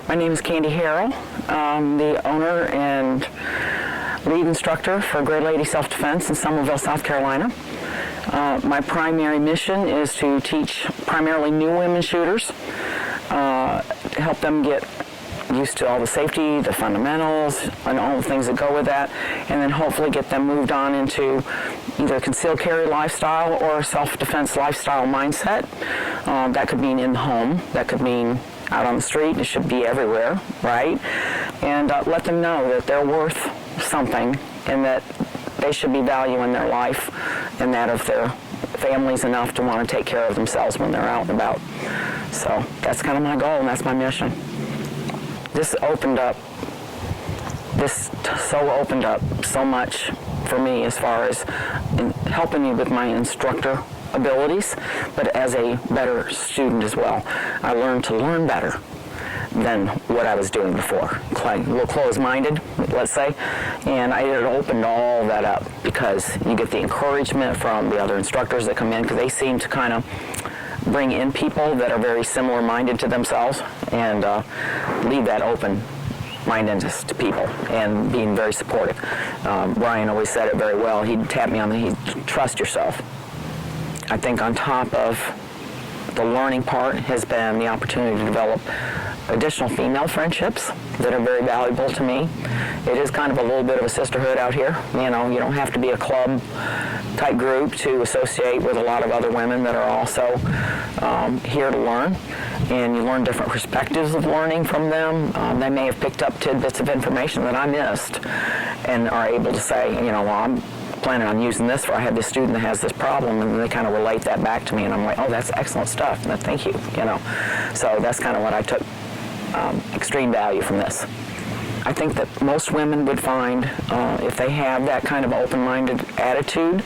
My name is Kandy Harrell. I'm the owner and lead instructor for Great Lady Self-Defense in Summerville, South Carolina. My primary mission is to teach primarily new women shooters, help them get used to all the safety, the fundamentals, and all the things that go with that, and then hopefully get them moved on into either a concealed carry lifestyle or a self-defense lifestyle mindset. That could mean in the home, that could mean out on the street, it should be everywhere, right? And let them know that they're worth something and that they should be valuing their life and that of their families enough to want to take care of themselves when they're out and about. So that's kind of my goal and that's my mission. This opened up so much for me as far as helping me with my instructor abilities, but as a better student as well. I learned to learn better than what I was doing before. A little closed-minded, let's say, and it opened all that up because you get the encouragement from the other instructors that come in because they seem to kind of bring in people that are very similar-minded to themselves and leave that open-mindedness to people and being very supportive. Brian always said it very well. He'd tap me on the trust yourself. I think on top of the learning part has been the opportunity to develop additional female friendships that are very valuable to me. It is kind of a little bit of a sisterhood out here. You know, you don't have to be a club type group to associate with a lot of other women that are also here to learn, and you learn different perspectives of learning from them. They may have picked up tidbits of information that I missed and are able to say, you know, well, I'm planning on using this, for I have this student that has this problem, and they kind of relate that back to me, and I'm like, oh, that's excellent stuff, and thank you, you know. So that's kind of what I took extreme value from this. I think that most women would find if they have that kind of open-minded attitude,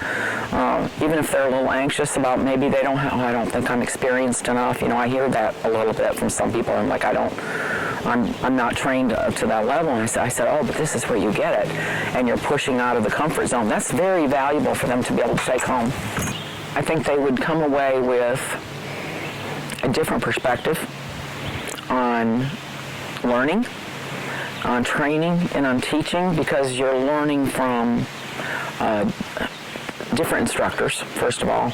even if they're a little anxious about maybe they don't have, I don't think I'm experienced enough. You know, I hear that a little bit from some people. I'm like, I'm not trained to that level. And I said, oh, but this is where you get it. And you're pushing out of the comfort zone. That's very valuable for them to be able to take home. I think they would come away with a different perspective on learning, on training, and on teaching, because you're learning from different instructors, first of all,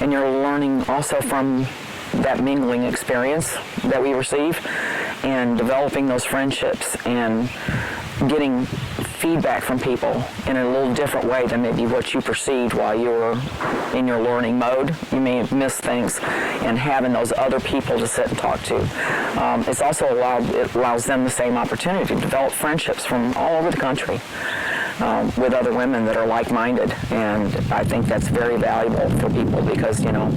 and you're learning also from that mingling experience that we receive and developing those friendships and getting feedback from people in a little different way than maybe what you perceived while you were in your learning mode. You may have missed things, and having those other people to sit and talk to. It's also it allows them the same opportunity to develop friendships from all over the country with other women that are like-minded, and I think that's very valuable for people because, you know,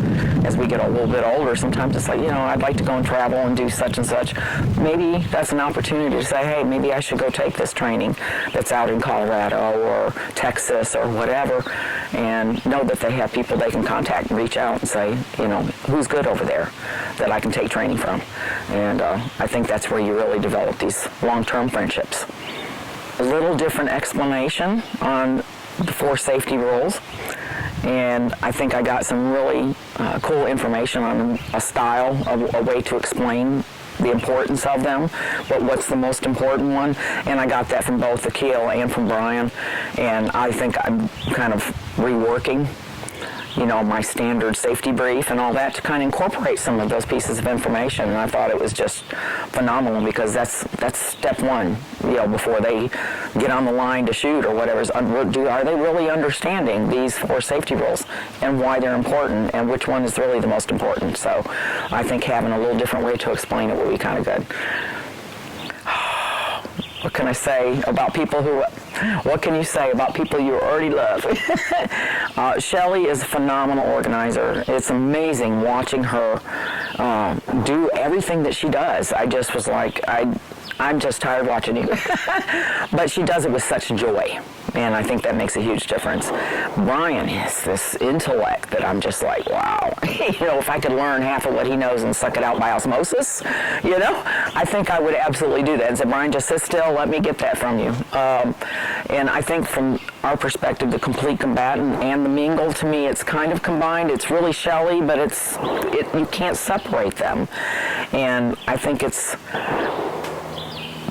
as we get a little bit older, sometimes it's like, you know, I'd like to go and travel and do such and such. Maybe that's an opportunity to say, hey, maybe I should go take this training that's out in Colorado or Texas or whatever, and know that they have people they can contact and reach out and say, you know, who's good over there that I can take training from. And I think that's where you really develop these long-term friendships. A little different explanation on the 4 safety rules, and I think I got some really cool information on a style, a way to explain the importance of them, but what's the most important one, and I got that from both Akil and from Brian, and I think I'm kind of reworking, you know, my standard safety brief and all that to kind of incorporate some of those pieces of information, and I thought it was just phenomenal because that's step one, you know, before they get on the line to shoot or whatever. Are they really understanding these 4 safety rules and why they're important and which one is really the most important? So I think having a little different way to explain it will be kind of good. What can I say about people what can you say about people you already love? Shelly is a phenomenal organizer. It's amazing watching her do everything that she does. I just was like, I'm just tired watching you. But she does it with such joy, and I think that makes a huge difference. Brian has this intellect that I'm just like, wow. You know, if I could learn half of what he knows and suck it out by osmosis, you know, I think I would absolutely do that. And say, Brian, just sit still, let me get that from you. And I think from our perspective, the complete combatant and the mingle, to me, it's kind of combined. It's really Shelly, but you can't separate them. And I think it's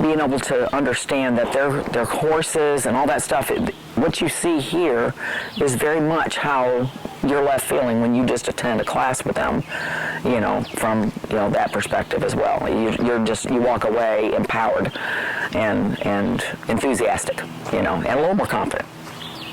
being able to understand that their horses and all that stuff, what you see here is very much how you're left feeling when you just attend a class with them, from, that perspective as well. You walk away empowered and enthusiastic, and a little more confident.